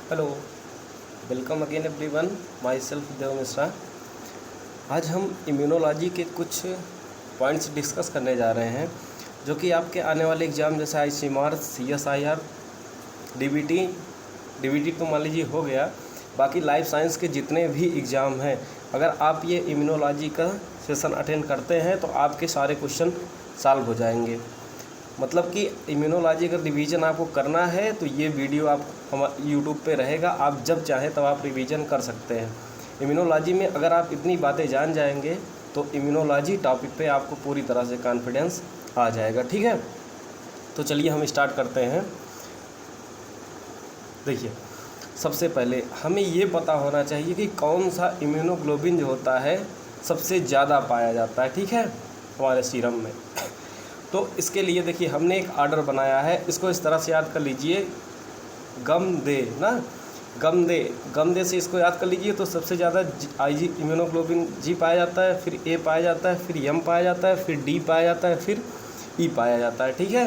Hello, welcome again everyone, myself Dev Mishra. आज हम immunology के कुछ पॉइंट्स डिस्कस करने जा रहे हैं जो कि आपके आने वाले एग्ज़ाम जैसे ICMR, CSIR, DBT तो मान लीजिए हो गया, बाकी लाइफ साइंस के जितने भी एग्ज़ाम हैं, अगर आप ये इम्यूनोलॉजी का सेशन अटेंड करते हैं तो आपके सारे क्वेश्चन सॉल्व हो जाएंगे। मतलब कि इम्यूनोलॉजी का रिवीजन आपको करना है तो ये वीडियो आप यूट्यूब पे रहेगा, आप जब चाहें तब आप रिवीजन कर सकते हैं। इम्यूनोलॉजी में अगर आप इतनी बातें जान जाएंगे तो इम्यूनोलॉजी टॉपिक पे आपको पूरी तरह से कॉन्फिडेंस आ जाएगा। ठीक है, तो चलिए हम स्टार्ट करते हैं। देखिए, सबसे पहले हमें ये पता होना चाहिए कि कौन सा इम्यूनोग्लोबिन जो होता है सबसे ज़्यादा पाया जाता है, ठीक है, हमारे सीरम में। तो इसके लिए देखिए हमने एक ऑर्डर बनाया है, इसको इस तरह से याद कर लीजिए, गम दे ना, गम दे से इसको याद कर लीजिए। तो सबसे ज़्यादा IG इम्यूनोग्लोबिन G पाया जाता है, फिर A पाया जाता है, फिर M पाया जाता है, फिर D पाया जाता है, फिर E पाया जाता है। ठीक है,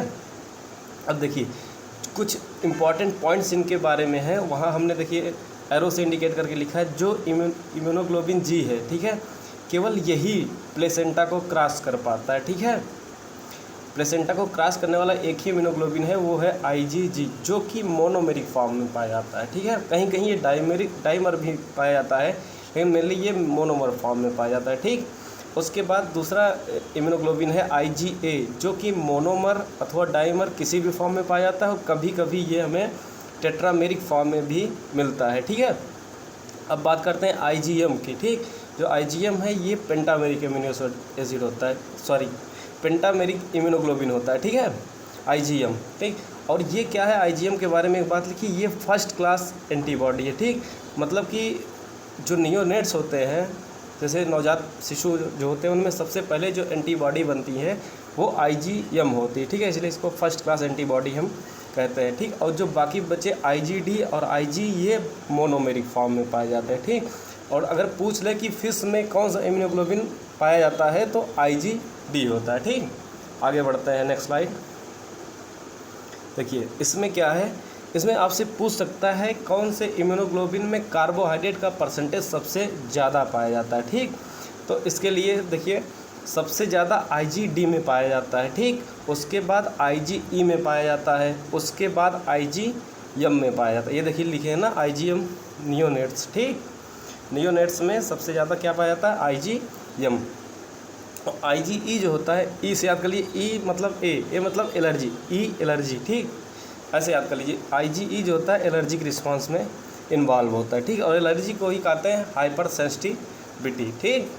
अब देखिए कुछ इम्पॉर्टेंट पॉइंट्स इनके बारे में है, वहाँ हमने देखिए एरो से इंडिकेट करके लिखा है। जो इम्यूनोग्लोबिन G है, ठीक है, केवल यही प्लेसेंटा को क्रॉस कर पाता है। ठीक है, प्लेसेंटा को क्रॉस करने वाला एक ही इम्यूनोग्लोबिन है, वो है IgG, जो कि मोनोमेरिक फॉर्म में पाया जाता है। ठीक है, कहीं कहीं ये डाइमर भी पाया जाता है, लेकिन मेनली ये मोनोमर फॉर्म में पाया जाता है। ठीक, उसके बाद दूसरा इम्यूनोग्लोबिन है IgA, जो कि मोनोमर अथवा डाइमर किसी भी फॉर्म में पाया जाता है, और कभी कभी ये हमें टेट्रामेरिक फॉर्म में भी मिलता है। ठीक है, अब बात करते हैं IgM की। ठीक, जो IgM है ये पेंटामेरिक एमिनो एसिड होता है, पेंटामेरिक इम्यूनोग्लोबिन होता है। ठीक है, IgM। ठीक, और ये क्या है, IgM के बारे में एक बात लिखी, ये फर्स्ट क्लास एंटीबॉडी है। ठीक, मतलब कि जो नियोनेट्स होते हैं, जैसे नवजात शिशु जो होते हैं, उनमें सबसे पहले जो एंटीबॉडी बनती है वो IgM होती है। ठीक है, इसलिए इसको फर्स्ट क्लास एंटीबॉडी हम कहते हैं। ठीक, और जो बाकी बचे IgD और Ig, ये मोनोमेरिक फॉर्म में पाए जाते हैं। ठीक, और अगर पूछ ले कि फिश में कौन सा इम्यूनोग्लोबिन पाया जाता है तो IgD होता है। ठीक, आगे बढ़ते हैं, नेक्स्ट स्लाइड। देखिए इसमें क्या है, इसमें आपसे पूछ सकता है कौन से इम्यूनोग्लोबिन में कार्बोहाइड्रेट का परसेंटेज सबसे ज़्यादा पाया जाता है। ठीक, तो इसके लिए देखिए सबसे ज़्यादा IgD में पाया जाता है। ठीक, उसके बाद IgE में पाया जाता है, उसके बाद IgM में पाया जाता है। ये देखिए लिखे हैं ना, IgM नियोनेट्स। ठीक, नियोनेट्स में सबसे ज़्यादा क्या पाया जाता है, IgM। और IgE जो होता है, E से याद कर लीजिए, E मतलब A मतलब एलर्जी, E एलर्जी। ठीक, ऐसे याद कर लीजिए, IgE जो होता है एलर्जिक रिस्पांस में इन्वॉल्व होता है। ठीक, और एलर्जी को ही कहते हैं हाइपर सेंसिटिविटी। ठीक,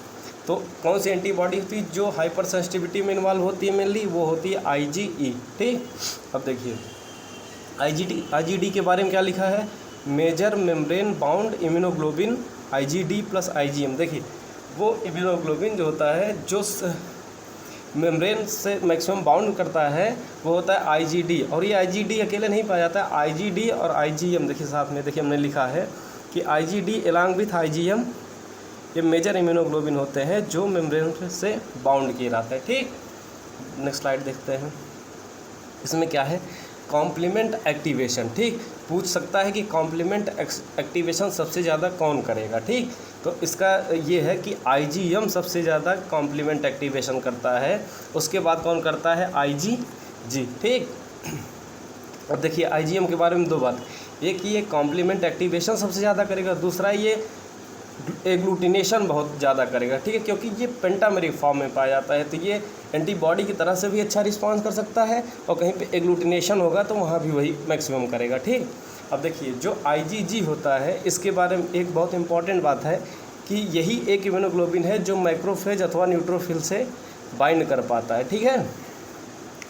तो कौन सी एंटीबॉडी होती है जो हाइपर सेंसिटिविटी में इन्वॉल्व होती है, मेनली वो होती है IgE। ठीक, अब देखिए IgD के बारे में क्या लिखा है, major membrane bound immunoglobin IgD plus IgM। देखिए वो इम्यूनोग्लोबिन जो होता है जो मेम्ब्रेन से मैक्सिमम बाउंड करता है वो होता है IgD, और ये IgD अकेले नहीं पाया जाता है, IgD और IgM देखिए साथ में, देखिए हमने लिखा है कि IgD एलॉन्ग विथ IgM ये मेजर इम्यूनोग्लोबिन होते हैं जो मेम्ब्रेन से बाउंड किए रहते हैं। ठीक, नेक्स्ट स्लाइड देखते हैं। इसमें क्या है, कॉम्प्लीमेंट एक्टिवेशन। ठीक, पूछ सकता है कि कॉम्प्लीमेंट एक्टिवेशन सबसे ज़्यादा कौन करेगा। ठीक, तो इसका ये है कि IgM सबसे ज़्यादा कॉम्प्लीमेंट एक्टिवेशन करता है, उसके बाद कौन करता है, IgG। ठीक, अब देखिए IgM के बारे में दो बात, एक ये कॉम्प्लीमेंट एक्टिवेशन सबसे ज़्यादा करेगा, दूसरा ये एग्लूटिनेशन बहुत ज़्यादा करेगा। ठीक है, क्योंकि ये पेंटामेरिक फॉर्म में पाया जाता है, तो ये एंटीबॉडी की तरह से भी अच्छा रिस्पांस कर सकता है, और कहीं पे एग्लूटिनेशन होगा तो वहाँ भी वही मैक्सिमम करेगा। ठीक, अब देखिए जो IgG होता है, इसके बारे में एक बहुत इंपॉर्टेंट बात है कि यही एक इम्यूनोग्लोबिन है जो माइक्रोफेज अथवा न्यूट्रोफिल से बाइंड कर पाता है। ठीक है,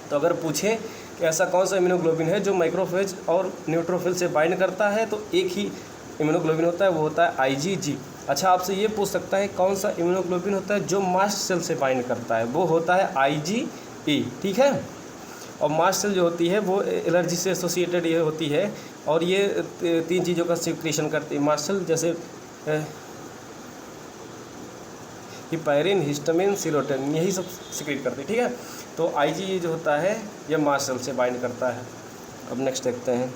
तो अगर पूछे कि ऐसा कौन सा इम्यूनोग्लोबिन है जो माइक्रोफेज और न्यूट्रोफिल से बाइंड करता है, तो एक ही इम्यूनोग्लोबिन होता है, वो होता है IgG। अच्छा, आपसे ये पूछ सकता है कौन सा इम्यूनोग्लोबिन होता है जो मास्ट सेल से बाइंड करता है, वो होता है IgE। ठीक है, और मास्ट सेल जो होती है वो एलर्जी से एसोसिएटेड ये होती है, और ये तीन चीज़ों का सिक्रीशन करती है मास्ट सेल, जैसे हिपैरिन, हिस्टामिन, सीरोटोनिन, यही सब सिक्रीट करती है। ठीक है, तो IgE जो होता है ये मास्ट सेल से बाइंड करता है। अब नेक्स्ट देखते हैं,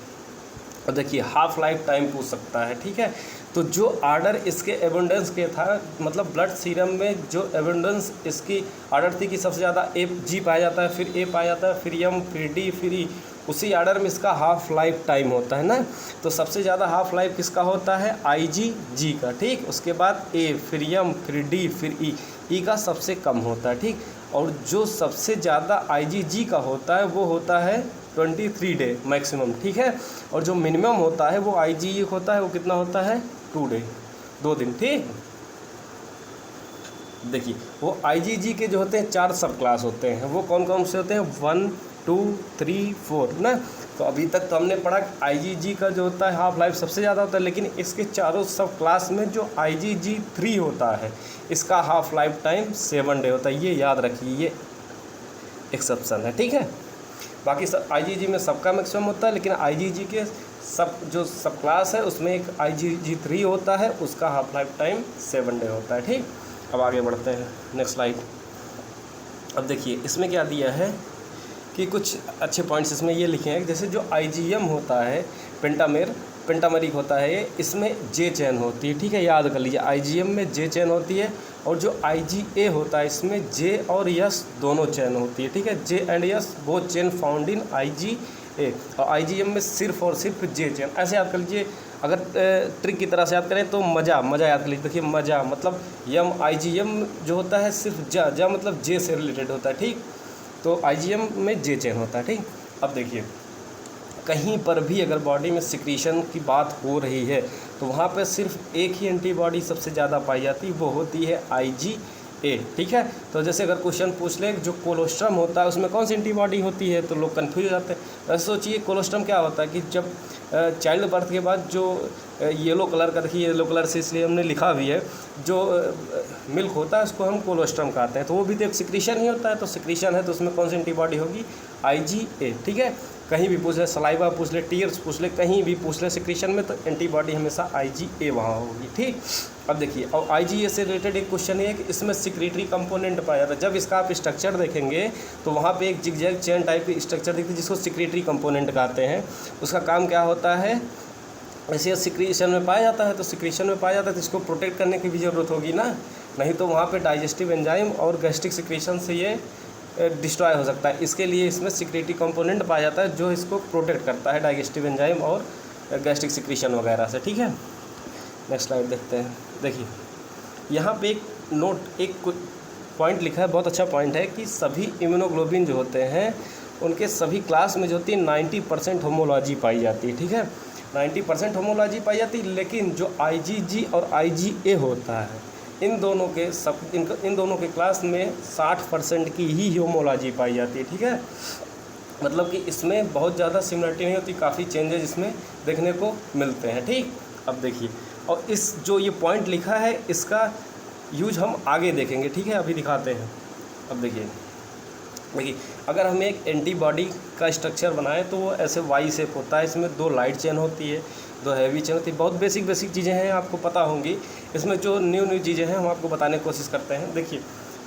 और देखिए हाफ लाइफ टाइम पूछ सकता है, ठीक है। तो जो आर्डर इसके एबंडेंस के था, मतलब ब्लड सीरम में जो एबंडेंस इसकी आर्डर थी कि सबसे ज़्यादा जी पाया जाता है, फिर ए पाया जाता है, फिर एम, फिर डी, फिर ई, उसी आर्डर में इसका हाफ लाइफ टाइम होता है ना। तो सबसे ज़्यादा हाफ लाइफ किसका होता है? जी का, ठीक। उसके बाद ए, फिर एम, फिर डी, फिर ई का सबसे कम होता है, ठीक। और जो सबसे ज़्यादा जी का होता है वो होता है 23 डे मैक्सिमम, ठीक है। और जो मिनिमम होता है वो जी होता है, वो कितना होता है? 2 डे, 2 दिन, ठीक। देखिए वो जी के जो होते हैं 4 सब क्लास होते हैं, वो कौन कौन से होते हैं? 1, 2, 3, 4 ना। तो अभी तक तो हमने पढ़ा जी का जो होता है हाफ लाइफ सबसे ज़्यादा होता है, लेकिन इसके चारों सब क्लास में जो जी 3 होता है इसका हाफ लाइफ टाइम 7 डे होता है। ये याद रखिए, ये एक्सेप्शन है, ठीक है। बाकी सब जी में सबका मैक्सिमम होता है, लेकिन जी के सब क्लास है उसमें एक जी 3 होता है, उसका हाफ लाइफ टाइम 7 डे होता है, ठीक। अब आगे बढ़ते हैं, नेक्स्ट स्लाइड। अब देखिए इसमें क्या दिया है कि कुछ अच्छे पॉइंट्स इसमें ये लिखे हैं, जैसे जो IgM होता है पेंटामेरिक होता है, इसमें जे चेन होती है, ठीक है। याद कर लीजिए IgM में जे चेन होती है, और जो IgA होता है इसमें जे और यस दोनों चेन होती है, ठीक है। जे and yes both chain found in IgA, और IgM में सिर्फ और सिर्फ जे चेन। ऐसे याद कर लीजिए, अगर ट्रिक की तरह से याद करें तो मज़ा याद कर लीजिए। देखिए मज़ा मतलब IgM जो होता है सिर्फ जा मतलब जे से रिलेटेड होता है, ठीक। तो IgM में जे चेन होता है, ठीक। अब देखिए कहीं पर भी अगर बॉडी में सिक्रीशन की बात हो रही है तो वहाँ पर सिर्फ एक ही एंटीबॉडी सबसे ज़्यादा पाई जाती है, वो होती है IgA, ठीक है। तो जैसे अगर क्वेश्चन पूछ ले जो कोलोस्ट्रम होता है उसमें कौन सी एंटीबॉडी होती है, तो लोग कन्फ्यूज हो जाते हैं। वैसे सोचिए कोलोस्ट्रम क्या होता है कि जब चाइल्ड बर्थ के बाद जो येलो कलर का, देखिए येलो कलर से इसलिए हमने लिखा भी है, जो मिल्क होता है उसको हम कोलोस्ट्रम कहते हैं। तो वो भी तो एक सिक्रीशन ही होता है, तो सिक्रीशन है तो उसमें कौन सी एंटीबॉडी होगी? IgA, ठीक है। कहीं भी पूछ ले, सलाइवा पूछ ले, टीयर्स पूछ ले, कहीं भी पूछ ले सिक्रीशन में, तो एंटीबॉडी हमेशा IgA वहाँ होगी, ठीक। अब देखिए और IgA से रिलेटेड एक क्वेश्चन है कि इसमें सिक्रेटरी कंपोनेंट पाया जाता है। जब इसका आप स्ट्रक्चर देखेंगे तो वहाँ पे एक जिगजैग चेन टाइप की स्ट्रक्चर दिखती है जिसको सिक्रेटरी कंपोनेंट कहते हैं। उसका काम क्या होता है? ऐसे सिक्रीशन में पाया जाता है, तो सिक्रीशन में पाया जाता है तो इसको प्रोटेक्ट करने की भी ज़रूरत होगी ना, नहीं तो वहाँ पे डाइजेस्टिव एंजाइम और गैस्ट्रिक सिक्रीशन से ये डिस्ट्रॉय हो सकता है। इसके लिए इसमें सिक्रेटरी कंपोनेंट पाया जाता है जो इसको प्रोटेक्ट करता है डाइजेस्टिव एंजाइम और गैस्ट्रिक सिक्रीशन वगैरह से, ठीक है। नेक्स्ट स्लाइड देखते हैं। देखिए यहाँ पे एक पॉइंट लिखा है, बहुत अच्छा पॉइंट है कि सभी इम्यूनोग्लोबिन जो होते हैं उनके सभी क्लास में जो होती है 90% होमोलॉजी पाई जाती है, ठीक है। 90% होमोलॉजी पाई जाती है, लेकिन जो IgG और IgA होता है इन दोनों के क्लास में 60% की ही होमोलॉजी पाई जाती है, ठीक है। मतलब कि इसमें बहुत ज़्यादा सिमिलरिटी नहीं होती, काफ़ी चेंजेस इसमें देखने को मिलते हैं, ठीक। अब देखिए और इस जो ये पॉइंट लिखा है इसका यूज हम आगे देखेंगे, ठीक है। अभी दिखाते हैं। अब देखिए अगर हमें एक एंटीबॉडी का स्ट्रक्चर बनाए तो वो ऐसे वाई शेप होता है, इसमें 2 लाइट चेन होती है, 2 हैवी चेन होती है। बहुत बेसिक चीज़ें हैं, आपको पता होंगी। इसमें जो न्यू चीज़ें हैं हम आपको बताने की कोशिश करते हैं। देखिए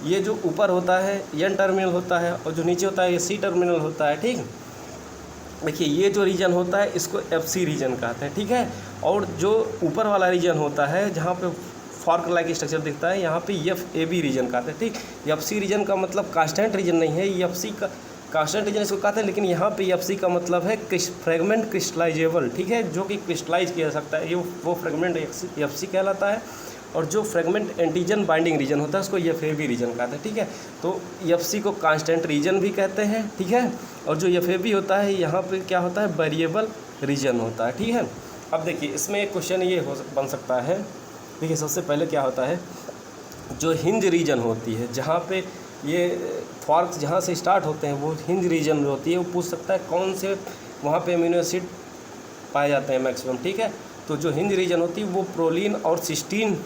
ये जो ऊपर होता है N टर्मिनल होता है, और जो नीचे होता है ये C टर्मिनल होता है, ठीक। देखिए ये जो रीजन होता है इसको FC रीजन कहते हैं, ठीक है। और जो ऊपर वाला रीजन होता है जहाँ पे फॉर्क लाइक स्ट्रक्चर दिखता है, यहाँ पे FAB रीजन कहते हैं, ठीक। FC रीजन का मतलब कांस्टेंट रीजन नहीं है, FC का कांस्टेंट रीजन इसको कहते हैं, लेकिन यहाँ पे FC का मतलब है फ्रेगमेंट क्रिस्टलाइजेबल, ठीक है, जो कि क्रिस्टलाइज किया जा सकता है, ये वो फ्रेगमेंट FC कहलाता है। और जो फ्रेगमेंट एंटीजन बाइंडिंग रीजन होता है उसको FAB रीजन कहते हैं, ठीक है। तो FC को कांस्टेंट रीजन भी कहते हैं, ठीक है। और जो FAB होता है यहाँ पे क्या होता है? वेरिएबल रीजन होता है, ठीक है। अब देखिए इसमें एक क्वेश्चन ये बन सकता है। देखिए सबसे पहले क्या होता है, जो हिंज रीजन होती है जहाँ पे ये फॉर्क्स जहाँ से स्टार्ट होते हैं वो हिंज रीजन होती है, वो पूछ सकता है कौन से वहाँ पे अमीनो एसिड पाए जाते हैं मैक्सिमम, ठीक है। तो जो हिंज रीजन होती है वो प्रोलीन और सिस्टीन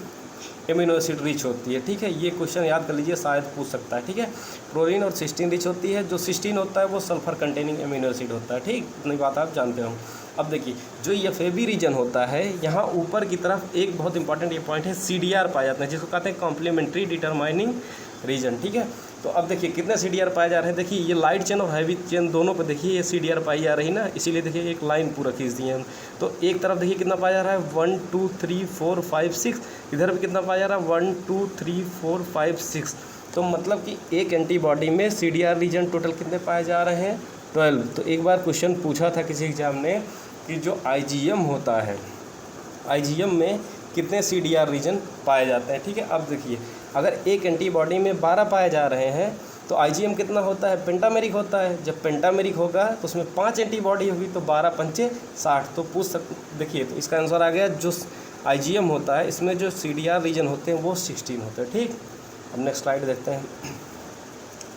एमिनो एसिड रिच होती है, ठीक है। ये क्वेश्चन याद कर लीजिए, शायद पूछ सकता है, ठीक है। प्रोलीन और सिस्टीन रिच होती है, जो सिस्टीन होता है वो सल्फर कंटेनिंग एमिनो एसिड होता है, ठीक। इतनी बात आप जानते हो। अब देखिए जो FAB रीजन होता है यहाँ ऊपर की तरफ एक बहुत इंपॉर्टेंट ये पॉइंट है, CDR पाया जाता है जिसको कहते हैं कॉम्प्लीमेंट्री डिटरमाइनिंग रीजन, ठीक है। तो अब देखिए कितने CDR पाए जा रहे हैं। देखिए ये लाइट चेन और हैवी चेन दोनों पे देखिए ये CDR पाई जा रही ना, इसीलिए देखिए एक लाइन पूरा खींच दिए हम। तो एक तरफ देखिए कितना पाया जा रहा है 1 2 3 4 5 6, इधर भी कितना पाया जा रहा है 1 2 3 4 5 6। तो मतलब कि एक एंटीबॉडी में CDR रीजन टोटल कितने पाए जा रहे हैं 12। तो एक बार क्वेश्चन पूछा था किसी एग्जाम ने कि जो IgM होता है, IgM में कितने CDR रीजन पाए जाते हैं। ठीक है, अब देखिए अगर एक एंटीबॉडी में 12 पाए जा रहे हैं तो IgM कितना होता है, पेंटामेरिक होता है। जब पेंटामेरिक होगा तो उसमें 5 एंटीबॉडी होगी, तो 12 पंचे 60। तो पूछ सकते, देखिए तो इसका आंसर आ गया जो IgM होता है इसमें जो CDR रीजन होते हैं वो 16 होते हैं। ठीक, अब नेक्स्ट स्लाइड देखते हैं।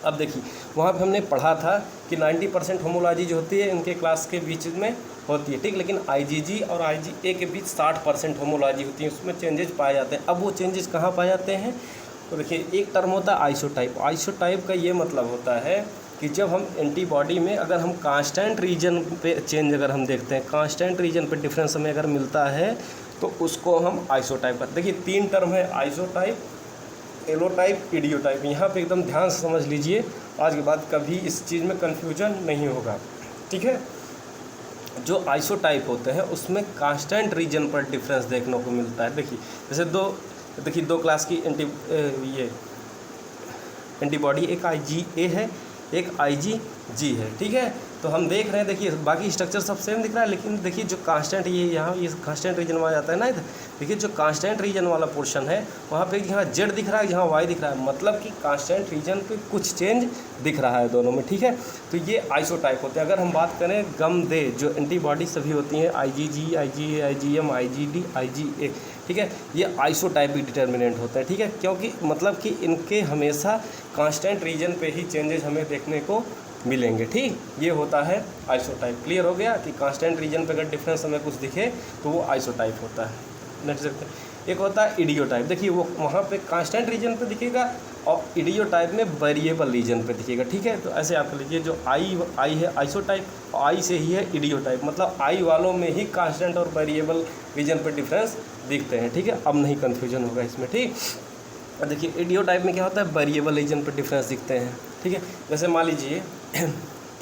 अब देखिए वहाँ पे हमने पढ़ा था कि 90% होमोलॉजी जो होती है इनके क्लास के बीच में होती है। ठीक, लेकिन IgG और IgA के बीच 60% होमोलॉजी होती है, उसमें चेंजेस पाए जाते हैं। अब वो चेंजेस कहाँ पाए जाते हैं, तो देखिए एक टर्म होता है आइसोटाइप। आइसोटाइप का ये मतलब होता है कि जब हम एंटीबॉडी में अगर हम कांस्टेंट रीजन पे चेंज अगर हम देखते हैं, कांस्टेंट रीजन पे डिफरेंस हमें अगर मिलता है तो उसको हम आइसोटाइप करते हैं। देखिए 3 टर्म है, आइसोटाइप, एलोटाइप, इडियोटाइप। यहाँ पे एकदम ध्यान से समझ लीजिए, आज के बाद कभी इस चीज़ में कन्फ्यूजन नहीं होगा। ठीक है, जो आइसोटाइप होते हैं उसमें कांस्टेंट रीजन पर डिफरेंस देखने को मिलता है। देखिए जैसे दो क्लास की एंटीबॉडी, एक IgA है एक IgG है। ठीक है, तो हम देख रहे हैं, देखिए बाकी स्ट्रक्चर सब सेम दिख रहा है, लेकिन देखिए जो कांस्टेंट ये कांस्टेंट रीजन में आ जाता है ना इधर, देखिए जो कांस्टेंट रीजन वाला पोर्शन है वहाँ पे यहाँ Z दिख रहा है, यहाँ Y दिख रहा है, मतलब कि कांस्टेंट रीजन पे कुछ चेंज दिख रहा है दोनों में। ठीक है, तो ये आइसोटाइप होते हैं। अगर हम बात करें गम दे जो एंटीबॉडी सभी होती हैं IgG, IgA, IgM, IgD, IgA, ठीक है, ये आइसोटाइपिक डिटर्मिनेंट होता है। ठीक है, क्योंकि मतलब कि इनके हमेशा कांस्टेंट रीजन पे ही चेंजेस हमें देखने को मिलेंगे। ठीक, ये होता है आइसोटाइप। क्लियर हो गया कि कांस्टेंट रीजन पे अगर डिफरेंस हमें कुछ दिखे तो वो आइसोटाइप होता है। नेक्स्ट देखते हैं, एक होता है इडियोटाइप। देखिए वो वहाँ पे कांस्टेंट रीजन पे दिखेगा और इडियोटाइप में वेरिएबल रीजन पे दिखेगा। ठीक है, तो ऐसे आप लीजिए जो आई है आइसोटाइप और आई से ही है इडियोटाइप, मतलब आई वालों में ही कांस्टेंट और वेरिएबल रीजन पे डिफरेंस दिखते हैं। ठीक है, अब नहीं कन्फ्यूजन होगा इसमें। ठीक, देखिए इडियोटाइप में क्या होता है, वेरिएबल रीजन पे डिफरेंस दिखते हैं। ठीक है, जैसे मान लीजिए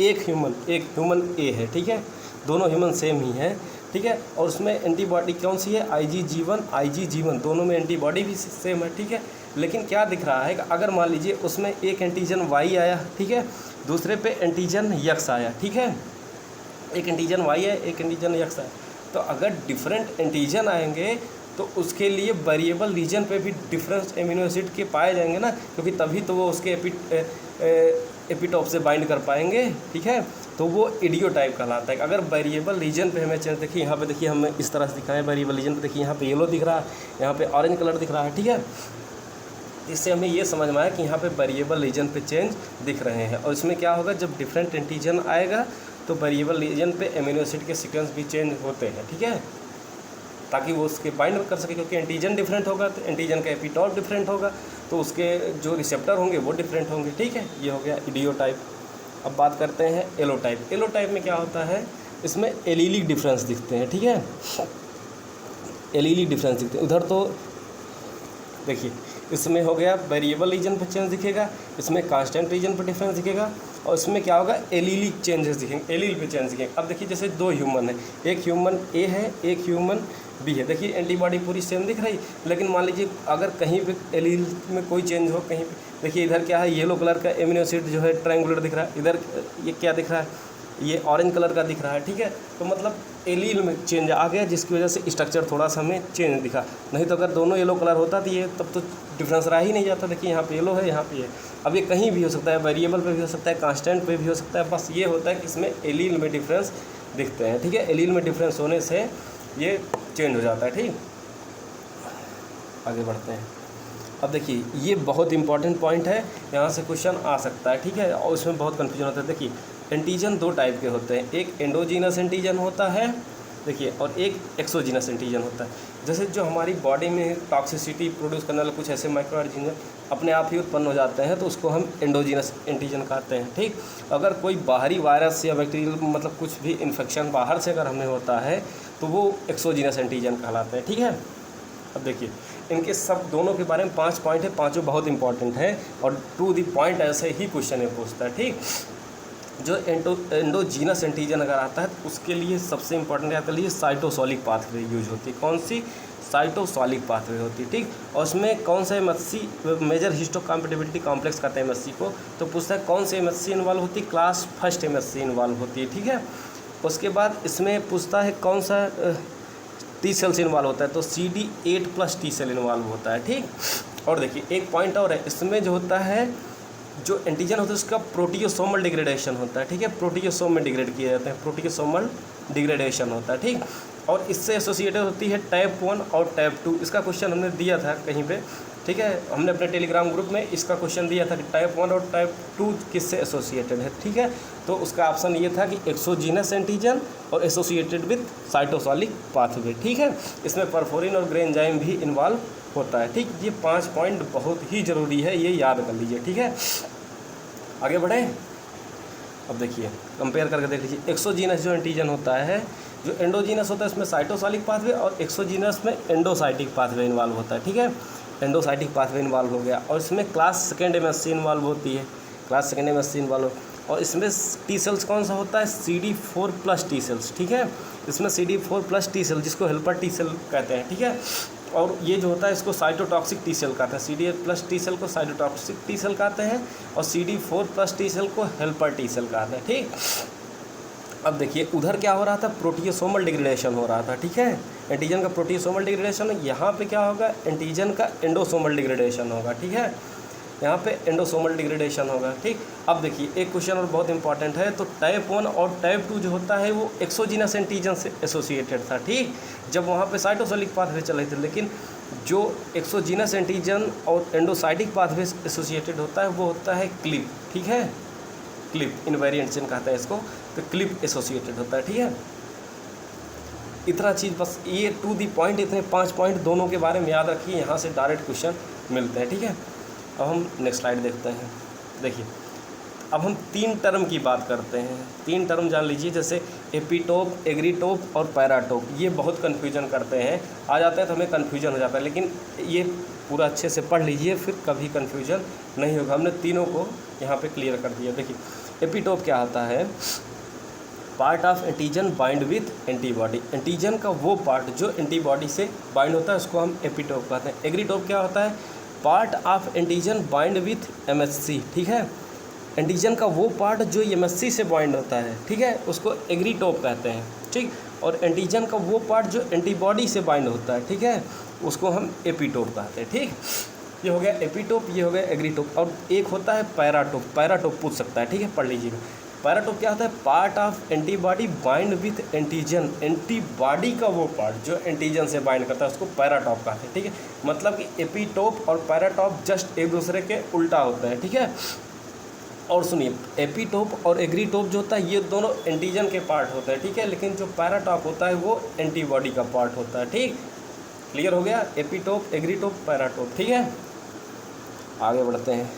एक ह्यूमन ए है। ठीक है, दोनों ह्यूमन सेम ही हैं। ठीक है, और उसमें एंटीबॉडी कौन सी है, IgG1 IgG1, दोनों में एंटीबॉडी भी सेम है। ठीक है, लेकिन क्या दिख रहा है कि अगर मान लीजिए उसमें एक एंटीजन Y आया, ठीक है, दूसरे पे एंटीजन X आया। ठीक है, एक एंटीजन Y है एक एंटीजन X आया, तो अगर डिफरेंट एंटीजन आएंगे तो उसके लिए वेरिएबल रीजन पे भी डिफरेंस एमिनो एसिड के पाए जाएंगे ना, क्योंकि तभी तो वो उसके एपिटॉप से बाइंड कर पाएंगे। ठीक है, तो वो इडियोटाइप कहलाता है। अगर वेरिएबल रीजन पे हमें चेंज, देखिए यहाँ पे देखिए हम इस तरह से दिखाएं वेरिएबल रीजन पे, देखिए यहाँ पे येलो दिख रहा है, यहाँ पे ऑरेंज कलर दिख रहा है। ठीक है, इससे हमें ये समझ में आया कि यहाँ पे वेरिएबल रीजन पे चेंज दिख रहे हैं। और इसमें क्या होगा, जब डिफरेंट एंटीजन आएगा तो वेरिएबल रीजन पे एमिनो एसिड के सीक्वेंस भी चेंज होते हैं। ठीक है, ताकि वो उसके बाइंड कर सके, क्योंकि एंटीजन डिफरेंट होगा तो एंटीजन का एपिटॉप डिफरेंट होगा, तो उसके जो रिसेप्टर होंगे वो डिफरेंट होंगे। ठीक है, ये हो गया इडियोटाइप। अब बात करते हैं एलोटाइप। एलोटाइप में क्या होता है, इसमें एलीलिक डिफरेंस दिखते हैं। ठीक है, एलीलिक डिफरेंस दिखते हैं। उधर तो देखिए इसमें हो गया वेरिएबल रीजन पे चेंज दिखेगा, इसमें कांस्टेंट रीजन पे डिफरेंस दिखेगा, और इसमें क्या होगा, एलीलिक चेंजेस दिखेंगे, एलील पे चेंज दिखेंगे। अब देखिए जैसे 2 ह्यूमन है, एक ह्यूमन ए है एक ह्यूमन बी है। देखिए एंटीबॉडी पूरी सेम दिख रही, लेकिन मान लीजिए अगर कहीं पे एलील में कोई चेंज हो, कहीं पे देखिए इधर क्या है, येलो कलर का एमिनो एसिड जो है ट्रायंगुलर दिख रहा है, इधर ये क्या दिख रहा है, ये ऑरेंज कलर का दिख रहा है। ठीक है, तो मतलब एलील में चेंज आ गया, जिसकी वजह से स्ट्रक्चर थोड़ा सा हमें चेंज दिखा। नहीं तो अगर दोनों येलो कलर होता तो ये तब तो डिफरेंस रहा ही नहीं जाता। देखिए यहाँ पे येलो है यहाँ पे है। अब ये कहीं भी हो सकता है, वेरिएबल पे भी हो सकता है, कांस्टेंट पे भी हो सकता है, बस ये होता है कि इसमें एलील में डिफरेंस दिखते हैं। ठीक है, एलील में डिफरेंस होने से ये चेंज हो जाता है। ठीक, आगे बढ़ते हैं। अब देखिए ये बहुत इंपॉर्टेंट पॉइंट है, यहाँ से क्वेश्चन आ सकता है। ठीक है, और इसमें बहुत कन्फ्यूजन होता है। देखिए एंटीजन 2 टाइप के होते हैं, एक एंडोजीनस एंटीजन होता है, देखिए, और एक एक्सोजीनस एंटीजन होता है। जैसे जो हमारी बॉडी में टॉक्सिसिटी प्रोड्यूस करने वाले कुछ ऐसे माइक्रो ऑर्गेनिज्म अपने आप ही उत्पन्न हो जाते हैं, तो उसको हम एंडोजीनस एंटीजन कहते हैं। ठीक, अगर कोई बाहरी वायरस या बैक्टीरियल मतलब कुछ भी इन्फेक्शन बाहर से अगर हमें होता है तो वो एक्सोजीनस एंटीजन कहलाते हैं। ठीक है, अब देखिए इनके सब दोनों के बारे में 5 पॉइंट है, पाँचों बहुत इंपॉर्टेंट है और टू द पॉइंट ऐसे ही क्वेश्चन है पूछता है। ठीक, जो एंडोजीनस एंटीजन अगर आता है तो उसके लिए सबसे इंपॉर्टेंट क्या लिए साइटोसोलिक पाथवे यूज होती है। कौन सी? साइटोसोलिक पाथवे होती है। ठीक, और उसमें कौन सा एमएचसी मेजर हिस्टोकम्पैटिबिलिटी कॉम्प्लेक्स कहते हैं एमएचसी को। तो पूछता है कौन सी एमएचसी इन्वॉल्व होती है? क्लास फर्स्ट एमएचसी इन्वॉल्व होती है। ठीक है, उसके बाद इसमें पूछता है कौन सा टी सेल्स इन्वॉल्व होता है, तो CD8+ टी सेल इन्वॉल्व होता है। ठीक, और देखिए एक पॉइंट और है, इसमें जो होता है जो एंटीजन होता है उसका प्रोटियोसोमल डिग्रेडेशन होता है। ठीक है, प्रोटियोसोम में डिग्रेड किए जाते हैं, प्रोटियोसोमल डिग्रेडेशन होता है। ठीक, और इससे एसोसिएटेड होती है टाइप 1 और टाइप 2। इसका क्वेश्चन हमने दिया था कहीं पे। ठीक है, हमने अपने टेलीग्राम ग्रुप में इसका क्वेश्चन दिया था कि टाइप 1 और टाइप 2 किससे एसोसिएटेड है। ठीक है, तो उसका ऑप्शन ये था कि एक्सोजीनस एंटीजन और एसोसिएटेड विथ साइटोसोलिक पाथवे। ठीक है, इसमें परफोरिन और ग्रे एंजाइम भी इन्वॉल्व होता है। ठीक, ये 5 पॉइंट बहुत ही ज़रूरी है, ये याद कर लीजिए। ठीक है, आगे बढ़ें। अब देखिए कंपेयर करके देख लीजिए, एक्सोजीनस जो एंटीजन होता है, जो एंडोजीनस होता है इसमें साइटोसोलिक पाथवे और एक्सोजीनस में एंडोसाइटिक पाथवे इन्वॉल्व होता है। ठीक है, एंडोसाइटिक पाथवे इन्वॉल्व हो गया और इसमें क्लास सेकेंड एमएससी इन्वॉल्व होती है, क्लास सेकेंड एमएससी इन्वॉल्व। और इसमें टी सेल्स कौन सा होता है? CD4+ T cells. ठीक है, इसमें CD4+ टी सेल जिसको हेल्पर टी सेल कहते हैं। ठीक है, और ये जो होता है इसको साइटोटॉक्सिक टी सेल कहते हैं। CD8+ टी सेल को साइटोटॉक्सिक टी सेल कहते हैं और CD4+ टी सेल को हेल्पर टी सेल कहते हैं। ठीक, अब देखिए उधर क्या हो रहा था? प्रोटियोसोमल डिग्रेडेशन हो रहा था। ठीक है, एंटीजन का प्रोटियोसोमल डिग्रेडेशन, यहाँ पे क्या होगा? एंटीजन का एंडोसोमल डिग्रेडेशन होगा। ठीक है, यहाँ पे एंडोसोमल डिग्रेडेशन होगा। ठीक, अब देखिए एक क्वेश्चन और बहुत इंपॉर्टेंट है, तो टाइप 1 और टाइप 2 जो होता है वो एक्सोजीनस एंटीजन से एसोसिएटेड था। ठीक, जब वहाँ पे साइटोसोलिक पाथवे चले थे, लेकिन जो एक्सोजीनस एंटीजन और एंडोसाइटिक पाथवे एसोसिएटेड होता है वो होता है क्लिप। ठीक है, क्लिप इनवेरिएंट जिन कहते हैं इसको, तो क्लिप एसोसिएटेड होता है। ठीक है, इतना चीज़ बस, ये टू दी पॉइंट इतने 5 पॉइंट दोनों के बारे में याद रखिए, यहाँ से डायरेक्ट क्वेश्चन मिलते हैं। ठीक है, अब हम नेक्स्ट स्लाइड देखते हैं। देखिए अब हम 3 टर्म की बात करते हैं। 3 टर्म जान लीजिए, जैसे एपिटोप, एग्रीटोप और पैराटोप। ये बहुत कन्फ्यूजन करते हैं, आ जाते हैं तो हमें कन्फ्यूजन हो जाता है, लेकिन ये पूरा अच्छे से पढ़ लीजिए, फिर कभी कन्फ्यूजन नहीं होगा। हमने तीनों को यहाँ पे क्लियर कर दिया। देखिए एपिटोप क्या होता है? Part of antigen bind with antibody. Antigen का वो पार्ट जो एंटीबॉडी से बाइंड होता है उसको हम एपिटोप कहते हैं। एग्रीटोप क्या होता है? Part of antigen bind with MHC. ठीक है, एंटीजन का वो पार्ट जो एमएचसी से बाइंड होता है। ठीक है, उसको एग्रीटोप कहते हैं। ठीक, और एंटीजन का वो पार्ट जो एंटीबॉडी से बाइंड होता है, ठीक है, उसको हम एपिटोप कहते हैं। ठीक, ये हो गया एपिटोप, ये हो गया एग्रीटोप। और एक होता है पैराटोप। पैराटोप पूछ सकता है। ठीक है, पढ़ लीजिएगा। पैराटोप क्या होता है? Part of antibody bind with antigen. Antibody का वो पार्ट जो एंटीजन से बाइंड करता है उसको पैराटोप कहते हैं। ठीक है, मतलब कि एपिटोप और पैराटोप जस्ट एक दूसरे के उल्टा होते हैं। ठीक है, और सुनिए, एपिटोप और एग्रीटोप जो होता है ये दोनों एंटीजन के पार्ट होते हैं। ठीक है, लेकिन जो पैराटोप होता है वो एंटीबॉडी का पार्ट होता है। ठीक, क्लियर हो गया? Epitope, agretope, paratope. ठीक है, आगे बढ़ते हैं।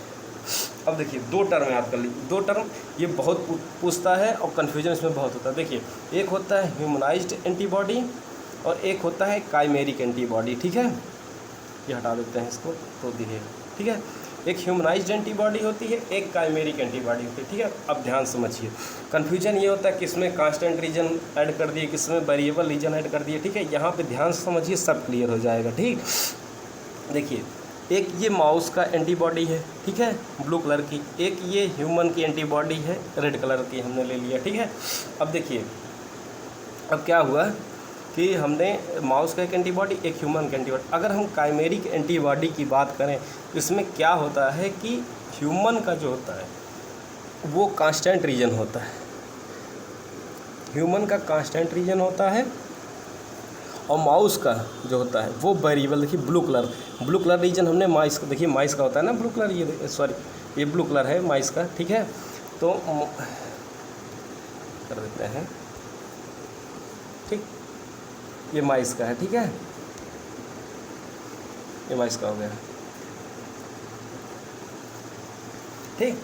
अब देखिए 2 टर्म याद कर लीजिए। 2 टर्म ये बहुत पूछता है और कन्फ्यूजन इसमें बहुत होता है। देखिए एक होता है ह्यूमनाइज्ड एंटीबॉडी और एक होता है काइमेरिक एंटीबॉडी। ठीक है, ये हटा देते हैं इसको तो दिखेगा। ठीक है, एक ह्यूमनाइज्ड एंटीबॉडी होती है, एक काइमेरिक एंटीबॉडी होती है। ठीक है, अब ध्यान समझिए, कन्फ्यूजन ये होता है किसमें कांस्टेंट रीजन ऐड कर दिए, किसमें वेरिएबल रीजन ऐड कर दिए। ठीक है, यहाँ पे ध्यान से समझिए, सब क्लियर हो जाएगा। ठीक, देखिए एक ये माउस का एंटीबॉडी है, ठीक है, ब्लू कलर की, एक ये ह्यूमन की एंटीबॉडी है, रेड कलर की हमने ले लिया। ठीक है, अब देखिए अब क्या हुआ कि हमने माउस का एक एंटीबॉडी, एक ह्यूमन का एंटीबॉडी। अगर हम काइमेरिक एंटीबॉडी की बात करें तो इसमें क्या होता है कि ह्यूमन का जो होता है वो कांस्टेंट रीजन होता है, ह्यूमन का कांस्टेंट रीजन होता है, और माउस का जो होता है वो वेरिएबल। देखिए ब्लू कलर रीजन हमने माइस का, देखिए माइस का होता है ना ब्लू कलर, ये सॉरी ये ब्लू कलर है माइस का। ठीक है, तो कर देते हैं। ठीक, ये माइस का है। ठीक है, ये माइस का हो गया। ठीक,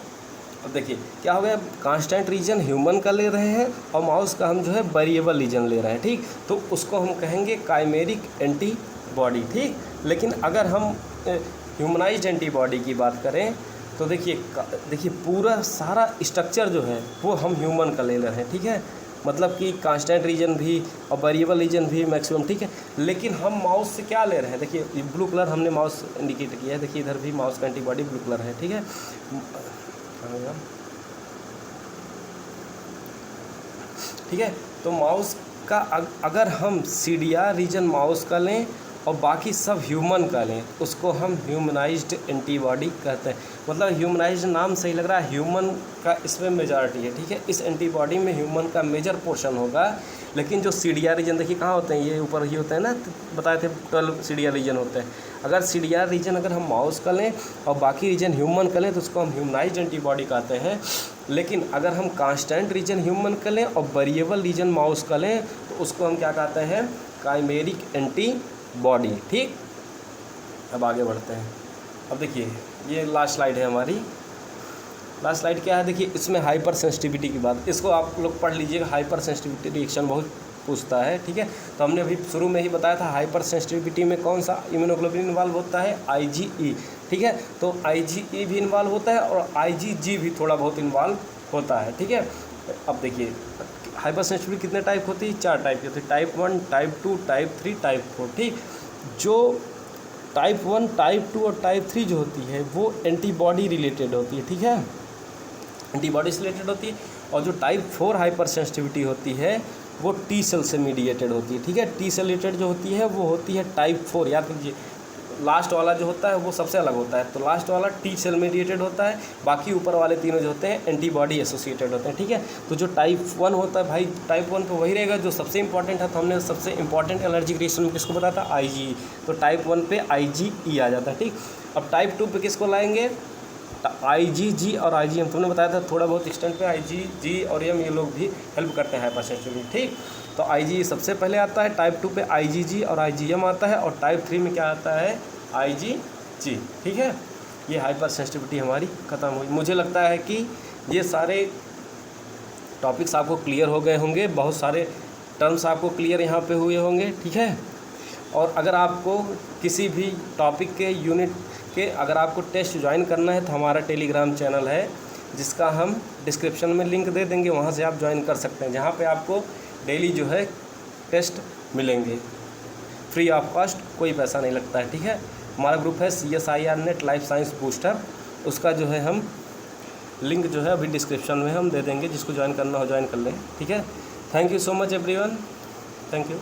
अब देखिए क्या हो गया, कांस्टेंट रीजन ह्यूमन का ले रहे हैं और माउस का हम जो है वेरिएबल रीजन ले रहे हैं। ठीक, तो उसको हम कहेंगे काइमेरिक एंटीबॉडी। ठीक, लेकिन अगर हम ह्यूमनाइज्ड एंटीबॉडी की बात करें तो देखिए पूरा सारा स्ट्रक्चर जो है वो हम ह्यूमन का ले रहे हैं, ठीक है, मतलब कि कांस्टेंट रीजन भी और वेरिएबल रीजन भी मैक्सिमम, ठीक है। लेकिन हम माउस से क्या ले रहे हैं, देखिए ब्लू कलर हमने माउस इंडिकेट किया है, देखिए इधर भी माउस का एंटीबॉडी ब्लू कलर है, ठीक है। ठीक है, तो माउस का अगर हम CDR रीजन माउस का लें और बाकी सब ह्यूमन का लें, उसको हम ह्यूमनाइज्ड एंटीबॉडी कहते हैं। मतलब ह्यूमनाइज्ड नाम सही लग रहा है, ह्यूमन का इसमें मेजॉरिटी है, ठीक है। इस एंटीबॉडी में ह्यूमन का मेजर पोर्शन होगा। लेकिन जो CDR रीजन देखिए कहाँ होते हैं, ये ऊपर ही होते हैं ना, बताए थे 12 CDR रीजन होते हैं। अगर CDR रीजन अगर हम माउस का लें और बाकी रीजन ह्यूमन का लें तो उसको हम ह्यूमनाइज्ड एंटीबॉडी कहते हैं। लेकिन अगर हम कांस्टेंट रीजन ह्यूमन का लें और वेरिएबल रीजन माउस का लें तो उसको हम क्या कहते हैं, काइमेरिक एंटीबॉडी, ठीक। अब आगे बढ़ते हैं। अब देखिए ये लास्ट स्लाइड है हमारी। लास्ट स्लाइड क्या है, देखिए इसमें हाइपर सेंसिटिविटी की बात, इसको आप लोग पढ़ लीजिएगा। हाइपर सेंसिटिविटी रिएक्शन बहुत पूछता है, ठीक है। तो हमने अभी शुरू में ही बताया था हाइपर सेंसिटिविटी में कौन सा इम्यूनोग्लोबिन इन्वॉल्व होता है, IgE, ठीक है। तो IgE भी इन्वॉल्व होता है और IgG भी थोड़ा बहुत इन्वॉल्व होता है, ठीक है। अब देखिए हाइपर सेंसिटिविटी कितने टाइप होती है, 4 टाइप की होती है, टाइप 1, टाइप 2, टाइप 3, टाइप 4, ठीक। जो टाइप 1, टाइप 2 और टाइप 3 जो होती है वो एंटीबॉडी रिलेटेड होती है, ठीक है, एंटीबॉडी से रिलेटेड होती है। और जो टाइप 4 हाइपर सेंसिटिविटी होती है वो T सेल से मीडिएटेड होती है, ठीक है। T सेल रिलेटेड जो होती है वो होती है टाइप 4, याद कीजिए लास्ट वाला जो होता है वो सबसे अलग होता है। तो लास्ट वाला T सेल मीडिएटेड होता है, बाकी ऊपर वाले तीनों जो होते हैं एंटीबॉडी एसोसिएटेड होते हैं, ठीक है। तो जो टाइप 1 होता है भाई, टाइप 1 पे वही रहेगा जो सबसे इंपॉर्टेंट है। तो हमने सबसे इंपॉर्टेंट एलर्जिक रिएक्शन किसको बताया था, IgE। तो टाइप 1 पे IgE आ जाता है, ठीक। अब टाइप 2 पे किसको लाएंगे, IgG और IgM। तुमने बताया था थोड़ा बहुत एक्सटेंट पे IgG और M ये लोग भी हेल्प करते हैं हाइपर सेंसिटिविटी, ठीक। तो IgE सबसे पहले आता है, टाइप 2 पे IgG और IgM आता है, और टाइप 3 में क्या आता है, IgG, ठीक है। ये हाइपर सेंसिटिविटी हमारी ख़त्म हुई। मुझे लगता है कि ये सारे टॉपिक्स आपको क्लियर हो गए होंगे, बहुत सारे टर्म्स आपको क्लियर यहाँ पे हुए होंगे, ठीक है। और अगर आपको किसी भी टॉपिक के यूनिट के अगर आपको टेस्ट ज्वाइन करना है तो हमारा टेलीग्राम चैनल है जिसका हम डिस्क्रिप्शन में लिंक दे देंगे, वहाँ से आप ज्वाइन कर सकते हैं, जहाँ पे आपको डेली जो है टेस्ट मिलेंगे फ्री ऑफ कॉस्ट, कोई पैसा नहीं लगता है, ठीक है। हमारा ग्रुप है CSIR net life science booster, उसका जो है हम लिंक जो है अभी डिस्क्रिप्शन में हम दे देंगे, जिसको ज्वाइन करना हो ज्वाइन कर लें, ठीक है। Thank you so much everyone, thank you.